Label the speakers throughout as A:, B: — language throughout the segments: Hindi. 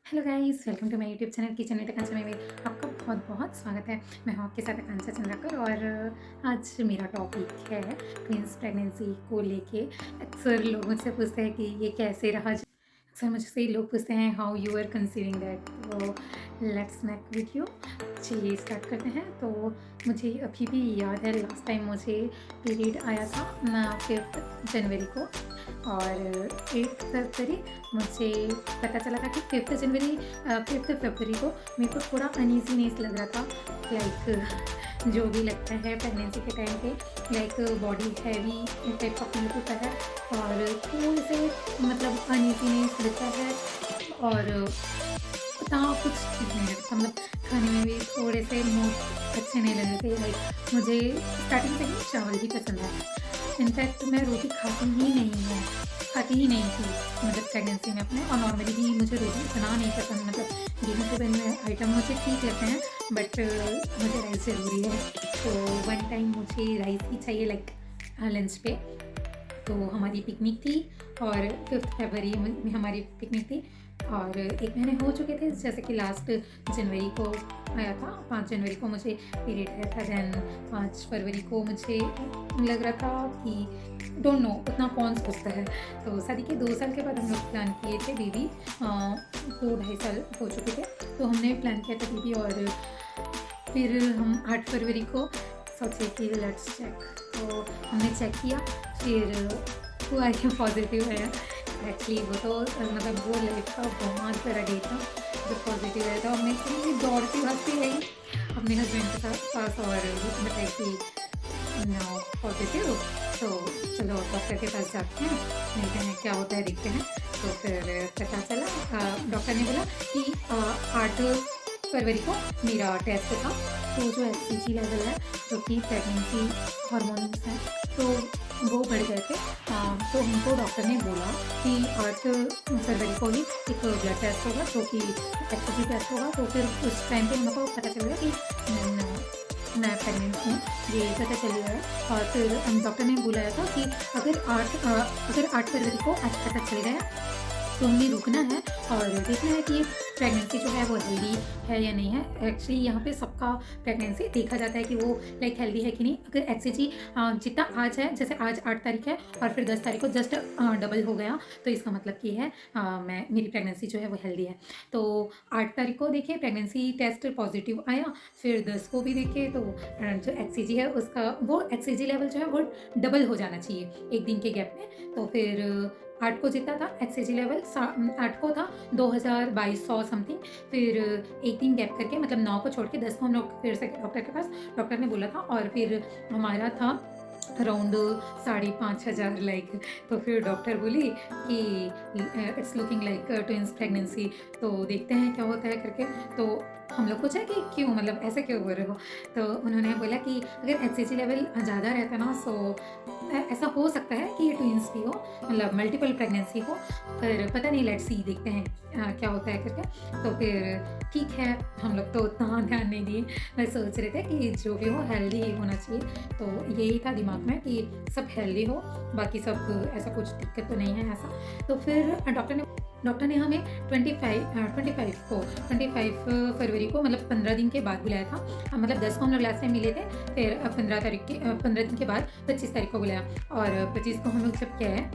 A: Hello guys, welcome to my YouTube channel kitchen with Akanksha में आपका बहुत बहुत स्वागत है। मैं हूं आपके साथ आकांक्षा चंद्राकर और आज मेरा टॉपिक है ट्विंस प्रेगनेंसी को लेके। अक्सर लोग मुझसे पूछते हैं कि ये कैसे रहा। अक्सर मुझसे लोग पूछते हैं how you are conceiving that. तो लेट्स मेक वीडियो। चलिए स्टार्ट करते हैं। तो मुझे अभी भी याद है लास्ट टाइम मुझे पीरियड आया था 5 जनवरी को, और 8 फरवरी मुझे पता चला था कि 5 फरवरी को मेरे को थोड़ा अनईजीनेस लग रहा था। लाइक जो भी लगता है प्रेगनेंसी के टाइम पे, लाइक बॉडी हैवी टाइप का फील होता है और थोड़े से मतलब अनईजीनेस लगता है। और उतना कुछ ठीक नहीं लगता, मतलब खाने में भी थोड़े से मूड अच्छे नहीं लग रहे थे। लाइक मुझे स्टार्टिंग से ही चावल ही पसंद है। इनफैक्ट मैं रोटी खाती ही नहीं थी, मतलब प्रेगनेंसी में अपने। और नॉर्मली भी मुझे रोटी इतना नहीं पसंद, मतलब गेहूँ के बने हुए आइटम मुझे ठीक लगते हैं, बट मुझे राइस ज़रूरी है। तो वन टाइम मुझे राइस ही चाहिए, लाइक लंच पे। तो हमारी पिकनिक थी और 5 फरवरी में हमारी पिकनिक थी, और 1 महीने हो चुके थे, जैसे कि लास्ट जनवरी को आया था। 5 जनवरी को मुझे पीरियड आया था। दैन 5 फरवरी को मुझे लग रहा था कि डोंट नो उतना कौन सोचता है। तो शादी के 2 साल के बाद हम लोग प्लान किए थे बेबी। 2 ढाई साल हो चुके थे, तो हमने प्लान किया था बेबी। और फिर हम 8 फरवरी को सोचे कि लेट्स चेक। तो हमने चेक किया, फिर हुआ कि पॉजिटिव है। एक्चुअली वो तो मतलब वो लाइफ का बहुत बड़ा डे था जो पॉजिटिव आया था। और मैं इतनी दौड़ती भागती रही अपने हस्बैंड के साथ पास, और बताया कि नो पॉजिटिव। तो चलो डॉक्टर के पास जाते हैं, मिलते हैं क्या होता है, देखते हैं। तो फिर पता चला, डॉक्टर ने बोला कि 8 फरवरी को मेरा टेस्ट था। तो जो HCG लेवल है, जो कि प्रेगनेंसी हार्मोन्स हैं, तो वो बढ़ गए थे। तो हमको डॉक्टर ने बोला कि 8 फरवरी को ही एक ब्लड टेस्ट होगा, जो कि HCG टेस्ट होगा। तो फिर उस टाइम पे हमको पता चलेगा कि मैं प्रेग्नेंट हूँ, ये पता चल गया है। और फिर डॉक्टर ने बुलाया था कि अगर 8 फरवरी को आज पता चल गया तो हमें रुकना है और देखना है कि प्रेगनेंसी जो है वो हेल्दी है या नहीं है। एक्चुअली यहाँ पे सबका प्रेगनेंसी देखा जाता है कि वो लाइक हेल्दी है कि नहीं। अगर HCG जितना आज है, जैसे आज 8 तारीख है और फिर 10 तारीख को जस्ट डबल हो गया, तो इसका मतलब कि है मेरी प्रेगनेंसी जो है वो हेल्दी है। तो 8 तारीख को देखिए प्रेगनेंसी टेस्ट पॉजिटिव आया, फिर 10 को भी देखे तो जो HCG है उसका वो HCG लेवल जो है वो डबल हो जाना चाहिए एक दिन के गैप में। तो फिर 8 को जितना था HCG लेवल, 8 को था 2200 समथिंग। फिर एक दिन गैप करके, मतलब 9 को छोड़ के 10 को हम लोग फिर से डॉक्टर के पास, डॉक्टर ने बोला था। और फिर हमारा था अराउंड 5,500 लाइक। तो फिर डॉक्टर बोली कि it's looking like twins pregnancy, तो देखते हैं क्या होता है करके। तो हम लोग पूछा कि क्यों, मतलब ऐसे क्यों बोल रहे हो। तो उन्होंने बोला कि अगर HCG लेवल ज़्यादा रहता ना, सो ऐसा हो सकता है कि ये ट्विंस भी हो, मतलब मल्टीपल प्रेगनेंसी हो। पर पता नहीं, लेट्स सी, देखते हैं क्या होता है करके। तो फिर ठीक है, हम लोग तो उतना ध्यान नहीं दिए। मैं सोच रहे थे कि जो भी हो हेल्दी ही होना चाहिए। तो यही था दिमाग में कि सब हेल्दी हो, बाकी सब ऐसा कुछ दिक्कत तो नहीं है ऐसा। तो फिर डॉक्टर ने हमें 25 फरवरी को, मतलब 15 दिन के बाद बुलाया था। मतलब 10 को हम लोग लास्ट टाइम मिले थे, फिर 15 दिन के बाद 25 तारीख को बुलाया। और 25 को हम लोग जब गए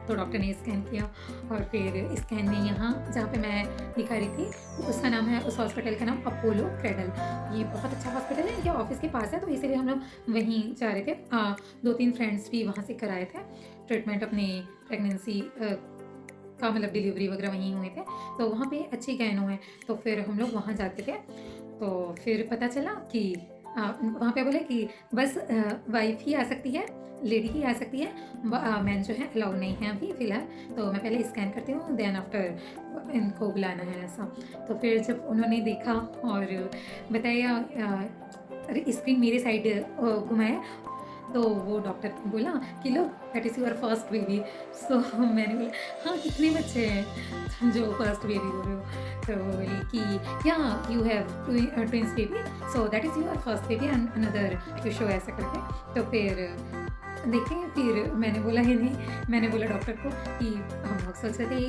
A: तो डॉक्टर ने स्कैन किया, और फिर स्कैन में यहाँ जहाँ पे मैं दिखा रही थी उसका नाम है, उस हॉस्पिटल का नाम अपोलो क्रेडल। ये बहुत अच्छा हॉस्पिटल है, इनके ऑफिस के पास है, तो इसीलिए हम लोग वहीं जा रहे थे। 2-3 फ्रेंड्स भी वहाँ से कराए थे ट्रीटमेंट अपनी प्रेगनेंसी का, मतलब डिलीवरी वगैरह वहीं हुए थे। तो वहाँ पे अच्छी गैनो है, तो फिर हम लोग वहाँ जाते थे। तो फिर पता चला कि वहाँ पे बोले कि बस वाइफ ही आ सकती है, लेडी ही आ सकती है, मैन जो है अलाउ नहीं है अभी फ़िलहाल। तो मैं पहले स्कैन करती हूँ, देन आफ्टर इनको बुलाना है ऐसा। तो फिर जब उन्होंने देखा और बताया, अरे स्क्रीन मेरे साइड घुमाया, तो वो डॉक्टर ने बोला कि लो that is your first baby. So मैंने बोला हाँ कितने बच्चे हैं जो फर्स्ट बेबी हो रहे हो। तो बोली कि या you have twins baby, so that is your first baby and another two show, ऐसा करके। तो फिर देखिए फिर मैंने बोला ही नहीं, मैंने बोला डॉक्टर को कि हम लोग सोच रहे थे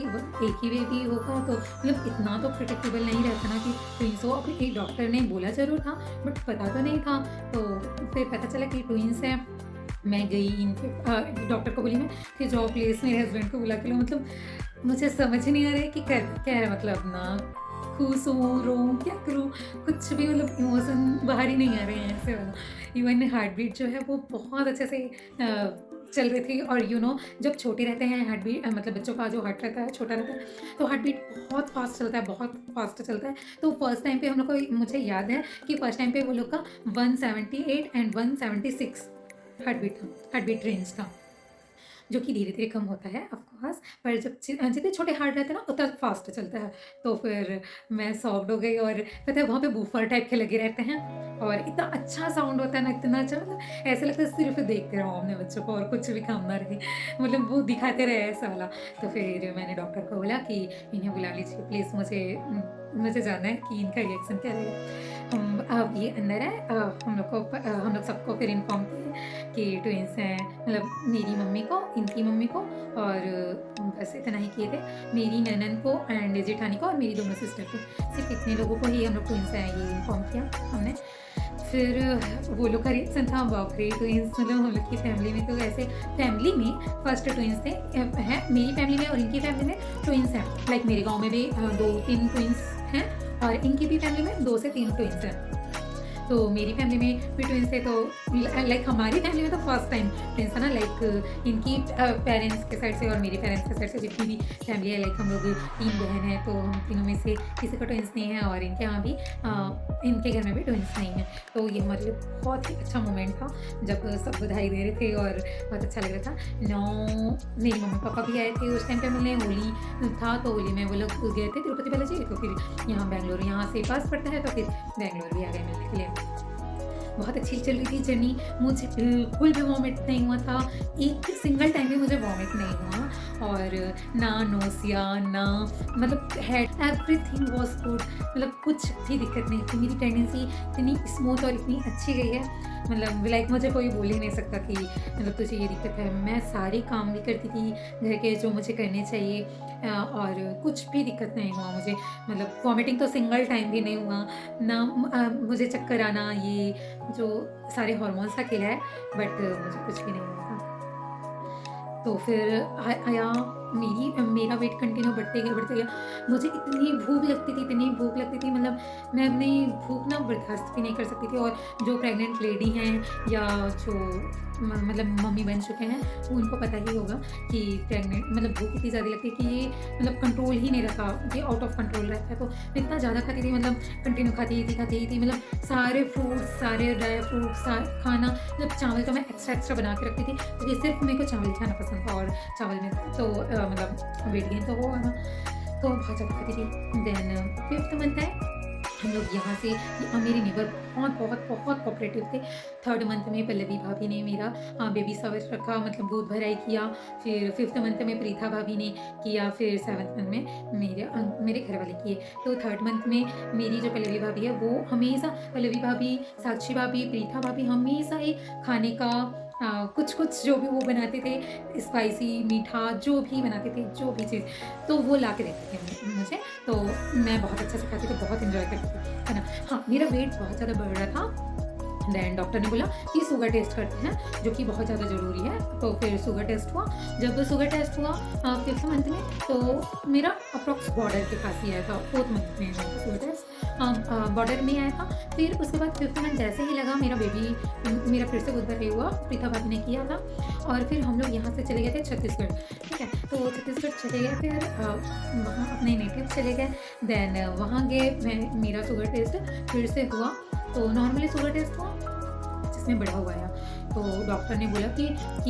A: एक ही बेबी होगा तो मतलब इतना तो प्रिडिक्टेबल नहीं रहता ना कि ट्विंस हो। अब एक डॉक्टर ने बोला ज़रूर था बट पता तो नहीं था। तो फिर पता चला कि ट्विंस हैं। मैं गई इनके डॉक्टर को बोली मैं कि जाओ प्लीज़ मेरे हस्बैंड को बुला के लो। मतलब मुझे समझ नहीं आ रहा है कि कर क्या है, मतलब ना खुश हूँ, रोऊँ, क्या करूँ? कुछ भी मतलब इमोशन बाहर ही नहीं आ रहे हैं ऐसे वाला। इवन हार्ट बीट जो है वो बहुत अच्छे से चल रही थी। और जब छोटे रहते हैं हार्ट बीट, मतलब बच्चों का जो हार्ट रहता है छोटा रहता है तो हार्ट बीट बहुत फास्ट चलता है, बहुत फास्ट चलता है। तो फर्स्ट टाइम पे हम लोग को, मुझे याद है कि फर्स्ट टाइम पे वो लोग का 178 एंड 176 हार्ट बीट रेंज था, जो कि धीरे-धीरे कम होता है ऑफ कोर्स। पर जब जितने छोटे हार्ट रहते हैं ना उतना फास्ट चलता है। तो फिर मैं सॉफ्ट हो गई। और पता है वहाँ पे बूफर टाइप के लगे रहते हैं और इतना अच्छा साउंड होता है ना, इतना अच्छा, मतलब ऐसा लगता है सिर्फ़ देखते रहो अपने बच्चों को और कुछ भी काम ना रहे। मतलब वो दिखाते रहे ऐसा वाला। तो फिर मैंने डॉक्टर को बोला कि इन्हें बुला लीजिए प्लीज़, मुझे जानना है कि इनका रिएक्शन क्या रहेगा। अब ये अंदर है, हम लोग सबको फिर इन्फॉर्म किए कि ट्विन्स हैं, मतलब मेरी मम्मी को, इनकी मम्मी को और बस इतना ही किए थे। मेरी ननद को एंड जेठानी को और मेरी दोनों सिस्टर को, सिर्फ इतने लोगों को ही हम लोग ट्विन्स हैं ये इन्फॉर्म किया हमने। फिर वो लोग का रिएक्शन था बाप रे! ट्विन्स, मतलब हम लोग की फैमिली में तो ऐसे, फैमिली में फर्स्ट ट्विन्स थे, हैं मेरी फैमिली में और इनकी फैमिली में ट्विन्स हैं। लाइक मेरे गाँव में भी 2-3 ट्विन्स हैं और इनकी भी फैमिली में 2 से 3 ट्विन्स हैं। तो मेरी फैमिली में भी ट्विन्स थे। तो लाइक हमारी फैमिली में तो फर्स्ट टाइम ट्विन्स था ना, लाइक इनकी पेरेंट्स के साइड से और मेरी पेरेंट्स के साइड से जितनी भी फैमिली है, लाइक हम लोग 3 बहन हैं तो हम तीनों में से किसी को ट्विन्स नहीं है और इनके यहाँ भी इनके घर में भी ट्विन्स नहीं हैं। तो ये हमारे लिए बहुत ही अच्छा मोमेंट था जब सब बधाई दे रहे थे और बहुत अच्छा लग रहा था। मेरी मम्मी पापा भी आए थे उस टाइम पे मिलने, होली था तो होली में वो लोग गए थे तिरुपति बालाजी। तो फिर यहाँ बैंगलोर, यहाँ से पास पड़ता है तो फिर बैंगलोर भी आ गए मिलने के लिए। बहुत अच्छी चल रही थी जर्नी, मुझे बिल्कुल भी वॉमिट नहीं हुआ था, एक सिंगल टाइम भी मुझे वॉमिट नहीं हुआ। और ना नोसिया, ना मतलब हेड, एवरीथिंग वाज गुड, मतलब कुछ भी दिक्कत नहीं थी। मेरी प्रेगनेंसी इतनी स्मूथ और इतनी अच्छी गई है, मतलब लाइक मुझे कोई बोल ही नहीं सकता कि मतलब तुझे ये दिक्कत है। मैं सारे काम भी करती थी घर के जो मुझे करने चाहिए और कुछ भी दिक्कत नहीं हुआ मुझे। मतलब वॉमिटिंग तो सिंगल टाइम भी नहीं हुआ, ना मुझे चक्कर आना, ये जो सारे हॉर्मोन्स का खेल है, बट मुझे कुछ भी नहीं हुआ था। तो फिर आया, मेरा वेट कंटिन्यू बढ़ते गया। मुझे इतनी भूख लगती थी, इतनी भूख लगती थी, मतलब मैं अपनी भूख ना बर्दाश्त भी नहीं कर सकती थी। और जो प्रेग्नेंट लेडी हैं या जो मतलब मम्मी बन चुके हैं वो उनको पता ही होगा कि प्रेग्नेंट मतलब भूख इतनी ज़्यादा लगती है कि ये मतलब कंट्रोल ही नहीं रहता, ये आउट ऑफ कंट्रोल रहता है। तो मैं इतना ज़्यादा खाती थी, मतलब कंटिन्यू खाती थी, मतलब सारे फ्रूट्स, सारे ड्राई फ्रूट्स, खाना, मतलब चावल तो मैं एक्स्ट्रा बना के रखती थी क्योंकि सिर्फ मेरे को चावल खाना पसंद था। और चावल में तो मतलब वेट गेन तो होगा ना, तो बहुत ज़्यादा खाती थी। देन 5th मंथ है, हम लोग यहाँ से, मेरे नेबर बहुत कोऑपरेटिव थे। 3rd मंथ में पल्लवी भाभी ने मेरा बेबी शावर रखा, मतलब दूध भराई किया। फिर 5th मंथ में प्रीथा भाभी ने किया। फिर 7th मंथ में मेरे घर वाले किए। तो 3rd मंथ में मेरी जो पल्लवी भाभी है वो हमेशा, पल्लवी भाभी, साक्षी भाभी, प्रीथा भाभी हमेशा ही खाने का कुछ जो भी वो बनाते थे, स्पाइसी, मीठा, जो भी बनाते थे, जो भी चीज़, तो वो ला के देते थे मुझे। तो मैं बहुत अच्छे से खाती थी, बहुत एंजॉय करती थी, है ना। हाँ, मेरा वेट बहुत ज़्यादा बढ़ रहा था। देन डॉक्टर ने बोला कि शुगर टेस्ट करते हैं, जो कि बहुत ज़्यादा ज़रूरी है। तो फिर शुगर टेस्ट हुआ। जब शुगर टेस्ट हुआ 5th मंथ में, तो मेरा अप्रॉक्स बॉर्डर के पास ही आया था। 4th मंथ में शुगर टेस्ट बॉर्डर में आया था। फिर उसके बाद 5th मंथ जैसे ही लगा, मेरा फिर से बुध भर हुआ, प्रीता भाभी ने किया था। और फिर हम लोग यहाँ से चले गए थे छत्तीसगढ़, ठीक है। तो छत्तीसगढ़ चले गए, फिर वहाँ अपने नेटिव चले गए। देन वहाँ गए, मेरा शुगर टेस्ट फिर से हुआ। तो नॉर्मली शुगर टेस्ट हुआ जिसमें बढ़ा हुआ है। तो डॉक्टर ने बोला कि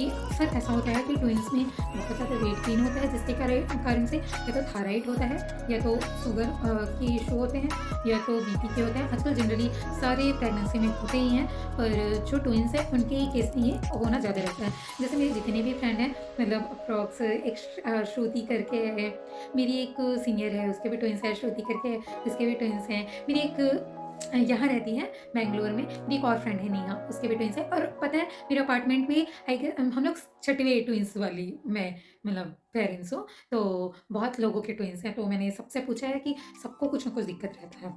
A: अक्सर ऐसा होता है कि ट्विन्स में बहुत ज़्यादा वेट गेन होता है, जिसके कारण से या तो थायराइड होता है, या तो शुगर के इशू होते हैं, या तो बीपी के होते हैं। आजकल जनरली सारे प्रेगनेंसी में होते ही हैं, पर जो ट्विन्स हैं उनके केस में ये होना ज़्यादा रहता है। जैसे मेरे जितने भी फ्रेंड हैं, मतलब अप्रॉक्स एक श्रुति करके है, मेरी एक सीनियर है, उसके भी ट्विन्स है, श्रुति करके है, उसके भी ट्विन्स हैं। मेरी एक यहाँ रहती है बेंगलोर में। मेरी एक और फ्रेंड है नेहा, उसके भी ट्विन्स हैं। और पता है मेरे अपार्टमेंट में हम लोग छठवें ट्विन्स वाली मैं मतलब पेरेंट्स हूँ। तो बहुत लोगों के ट्विन्स हैं, तो मैंने सबसे पूछा है कि सबको कुछ ना कुछ दिक्कत रहता है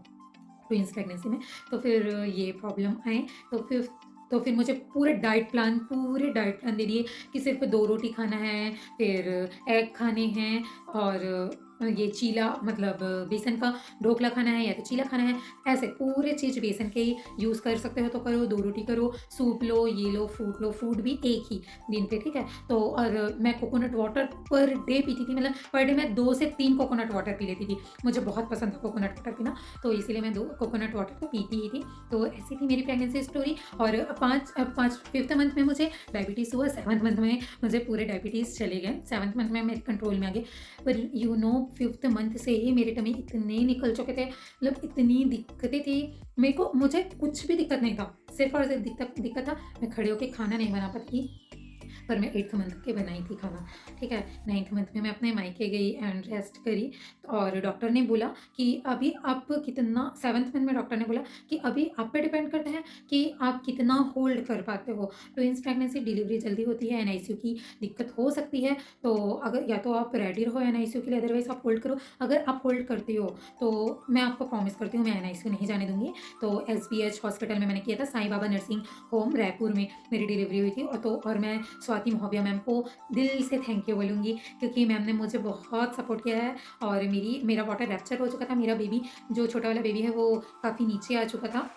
A: ट्विन्स प्रेगनेंसी में। तो फिर ये प्रॉब्लम आए, तो फिर मुझे पूरे डाइट प्लान दे दिए कि सिर्फ 2 रोटी खाना है, फिर एग खाने हैं, और ये चीला मतलब बेसन का ढोकला खाना है या तो चीला खाना है। ऐसे पूरे चीज़ बेसन के ही यूज़ कर सकते हो तो करो, 2 रोटी करो, सूप लो, ये लो, फ्रूट भी एक ही दिन पे, ठीक है? तो और मैं कोकोनट वाटर पर डे पीती थी, मतलब पर डे मैं 2 से 3 कोकोनट वाटर पी लेती थी। मुझे बहुत पसंद था कोकोनट वाटर पीना, तो इसीलिए मैं 2 कोकोनट वाटर तो पीती ही थी। तो ऐसी थी मेरी प्रेगनेंसी स्टोरी। और 5th मंथ में मुझे डायबिटीज़ हुआ, 7th मंथ में मुझे पूरे डायबिटीज़ चले गए, 7th मंथ में मेरे कंट्रोल में आ गए। पर 5th मंथ से ही मेरे टमी इतने निकल चुके थे, मतलब इतनी दिक्कतें थी। मुझे कुछ भी दिक्कत नहीं था, सिर्फ और सिर्फ दिक्कत था मैं खड़े होकर खाना नहीं बना पाती थी। पर मैं 8th मंथ के बनाई थी खाना, ठीक है? 9th मंथ में मैं अपने मायके गई एंड रेस्ट करी। और डॉक्टर ने बोला कि अभी आप कितना 7th मंथ में डॉक्टर ने बोला कि अभी आप पे डिपेंड करता है कि आप कितना होल्ड कर पाते हो। ट्विन्स प्रेगनेंसी डिलीवरी जल्दी होती है, एनआईसीयू की दिक्कत हो सकती है। तो अगर या तो आप रेडी रहो एनआईसीयू के लिए, अदरवाइज़ आप होल्ड करो। अगर आप होल्ड करती हो तो मैं आपको प्रॉमिस करती हूँ मैं एनआईसीयू नहीं जाने दूँगी। तो एसबीएच हॉस्पिटल में मैंने किया था, साईं बाबा नर्सिंग होम रायपुर में मेरी डिलीवरी हुई थी। और मैं स्वाति महोबिया मैम को दिल से थैंक यू बोलूँगी, क्योंकि मैम ने मुझे बहुत सपोर्ट किया है। और मेरा वाटर रैप्चर हो चुका था, मेरा बेबी जो छोटा वाला बेबी है वो काफ़ी नीचे आ चुका था।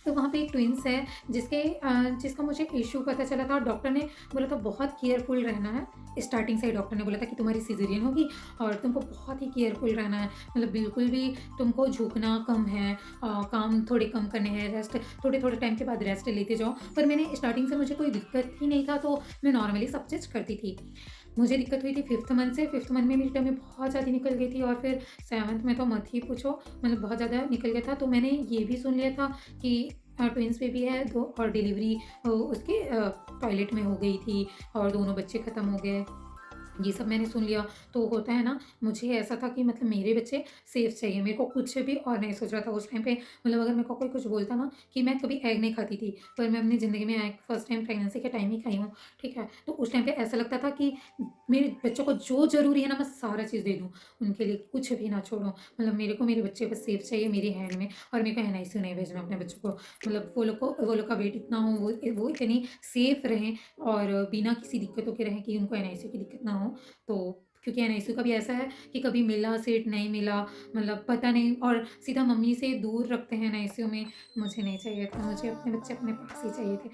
A: तो वहाँ पे एक ट्विन्स है जिसका मुझे इश्यू पता चला था, और डॉक्टर ने बोला था बहुत केयरफुल रहना है। स्टार्टिंग से ही डॉक्टर ने बोला था कि तुम्हारी सिजेरियन होगी और तुमको बहुत ही केयरफुल रहना है, मतलब बिल्कुल भी तुमको झुकना कम है, काम थोड़े कम करने हैं, रेस्ट थोड़े थोड़े टाइम के बाद रेस्ट लेते जाओ। पर मैंने स्टार्टिंग से मुझे कोई दिक्कत ही नहीं था, तो मैं नॉर्मली सब चीज़ करती थी। मुझे दिक्कत हुई थी 5th मंथ से। 5th मंथ में मेरी टमी बहुत ज़्यादा निकल गई थी, और फिर 7th में तो मत ही पूछो, मतलब बहुत ज़्यादा निकल गया था। तो मैंने ये भी सुन लिया था कि ट्विन्स बेबी है दो, और डिलीवरी उसके टॉयलेट में हो गई थी और दोनों बच्चे ख़त्म हो गए। ये सब मैंने सुन लिया। तो होता है ना, मुझे ऐसा था कि मतलब मेरे बच्चे सेफ चाहिए, मेरे को कुछ भी और नहीं सोच रहा था उस टाइम पे। मतलब अगर मेरे को कोई कुछ बोलता ना कि मैं कभी एग नहीं खाती थी, पर मैं अपनी ज़िंदगी में एग फर्स्ट टाइम प्रेगनेंसी के टाइम ही खाई हूँ, ठीक है? तो उस टाइम पे ऐसा लगता था कि मेरे बच्चों को जो ज़रूरी है ना मैं सारा चीज़ दे दूँ, उनके लिए कुछ भी ना छोड़ूँ। मतलब मेरे को मेरे बच्चे बस सेफ चाहिए मेरी हैंड में, और मेरे को एनआईसीयू नहीं भेजना अपने बच्चों को। मतलब वो लोग का वेट इतना हो, वो इतनी सेफ रहें और बिना किसी दिक्कतों के रहें कि उनको एनआईसीयू की दिक्कत ना हो। तो क्योंकि एनआईसीयू का भी ऐसा है कि कभी मिला सीट, नहीं मिला, मतलब पता नहीं, और सीधा मम्मी से दूर रखते हैं एनआईसीयू में। मुझे नहीं चाहिए था, मुझे अपने बच्चे अपने पास ही चाहिए थे।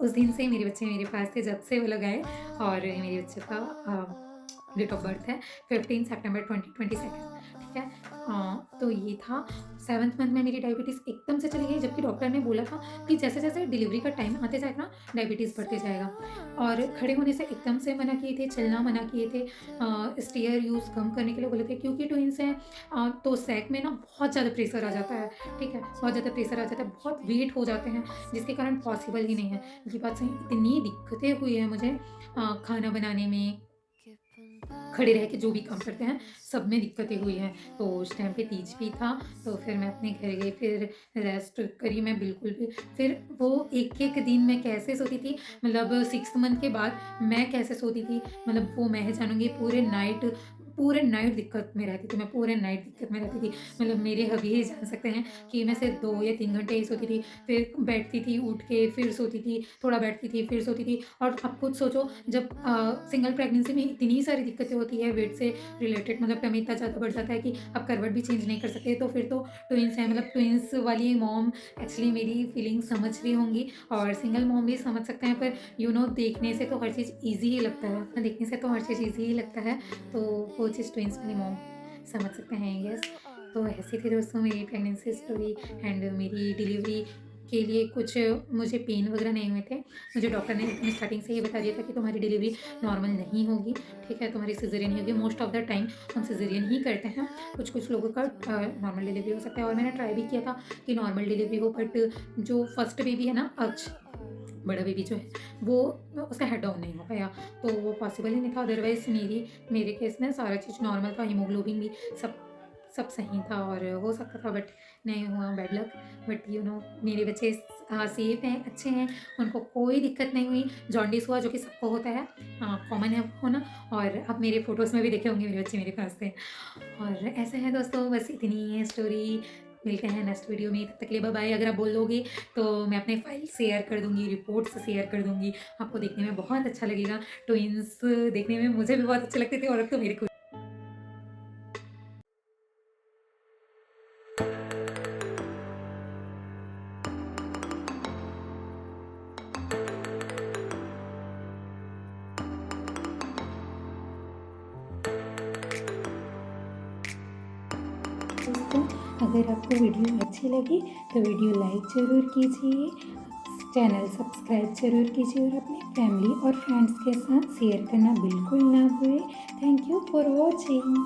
A: उस दिन से मेरे बच्चे मेरे पास थे, जब से वो लोग आए। और मेरे बच्चे का डेट ऑफ बर्थ है 15 सितंबर 2022, ठीक है? तो ये था। 7th मंथ में मेरी डायबिटीज़ एकदम से चली गई, जबकि डॉक्टर ने बोला था कि जैसे-जैसे डिलीवरी का टाइम आते जाएगा ना, डायबिटीज़ बढ़ते जाएगा। और खड़े होने से एकदम से मना किए थे, चलना मना किए थे, स्टेयर यूज़ कम करने के लिए बोले थे, क्योंकि ट्विन्स हैं। तो सैक में ना बहुत ज़्यादा प्रेशर आ जाता है, ठीक है? बहुत ज़्यादा प्रेशर आ जाता है, बहुत वेट हो जाते हैं, जिसके कारण पॉसिबल ही नहीं है। ये बात सही, इतनी दिक्कतें हुई हैं मुझे खाना बनाने में, खड़े रह के जो भी काम करते हैं, सब में दिक्कतें हुई हैं। तो उस टाइम पे तीज भी था, तो फिर मैं अपने घर गई, फिर रेस्ट करी मैं बिल्कुल भी। फिर वो एक-एक दिन मैं कैसे सोती थी, मतलब 6th मंथ के बाद मैं कैसे सोती थी, मतलब वो मैं ही जानूँगी। पूरे नाइट दिक्कत में रहती थी मैं, पूरे नाइट दिक्कत में रहती थी। मतलब मेरे हस्बैंड ही जान सकते हैं कि मैं सिर्फ़ 2 या 3 घंटे ही सोती थी, फिर बैठती थी, उठ के फिर सोती थी, थोड़ा बैठती थी, फिर सोती थी। और आप खुद सोचो, जब सिंगल प्रेगनेंसी में इतनी सारी दिक्कतें होती है वेट से रिलेटेड, मतलब टमी इतना ज़्यादा बढ़ जाता है कि आप करवट भी चेंज नहीं कर सकते, तो फिर तो ट्विन्स हैं, मतलब ट्विन्स वाली मॉम एक्चुअली मेरी फीलिंग समझ रही होंगी, और सिंगल मॉम भी समझ सकते हैं। पर देखने से तो हर चीज़ ईज़ी ही लगता है, देखने से तो हर चीज़ ईज़ी ही लगता है। तो वो चीज़ ट्विन्स वाली मॉम समझ सकते हैं, येस। तो ऐसी थी दोस्तों मेरी प्रेगनेंसी स्टोरी एंड मेरी डिलीवरी के लिए कुछ मुझे पेन वगैरह नहीं हुए थे। मुझे डॉक्टर ने एकदम स्टार्टिंग से ये बता दिया था कि तुम्हारी डिलीवरी नॉर्मल नहीं होगी, ठीक है? तुम्हारी सिज़ेरियन ही होगी। मोस्ट ऑफ द टाइम हम सिज़ेरियन ही करते हैं। कुछ-कुछ लोगों का नॉर्मल डिलीवरी हो सकता है, और मैंने ट्राई भी किया था कि नॉर्मल डिलीवरी हो, बट जो फर्स्ट बेबी है ना, बड़ा बेबी जो है, वो उसका हेड डाउन नहीं हो पाया, तो वो पॉसिबल ही नहीं था। अदरवाइज़ मेरे केस में सारा चीज़ नॉर्मल था, हीमोग्लोबिन भी सब सब सही था और हो सकता था, बट नहीं हुआ, बैड लक। बट मेरे बच्चे सेफ हैं, अच्छे हैं, उनको कोई दिक्कत नहीं हुई। जॉन्डिस हुआ जो कि सबको होता है, कॉमन है होना। और आप मेरे फ़ोटोज़ में भी देखे होंगे मेरे बच्चे मेरे पास थे। और ऐसे है दोस्तों, बस इतनी ही है स्टोरी। मिलते हैं नेक्स्ट वीडियो में, तब तक के लिए बाय बाय। अगर आप बोलोगे तो मैं अपने फाइल शेयर कर दूँगी, रिपोर्ट्स शेयर कर दूँगी, आपको देखने में बहुत अच्छा लगेगा। ट्विन्स देखने में मुझे भी बहुत अच्छे लगते थे और अब तो मेरे को दोस्तों, अगर आपको वीडियो अच्छी लगी तो वीडियो लाइक ज़रूर कीजिए, चैनल सब्सक्राइब ज़रूर कीजिए और अपने फैमिली और फ्रेंड्स के साथ शेयर करना बिल्कुल ना भूलें। Thank you for watching.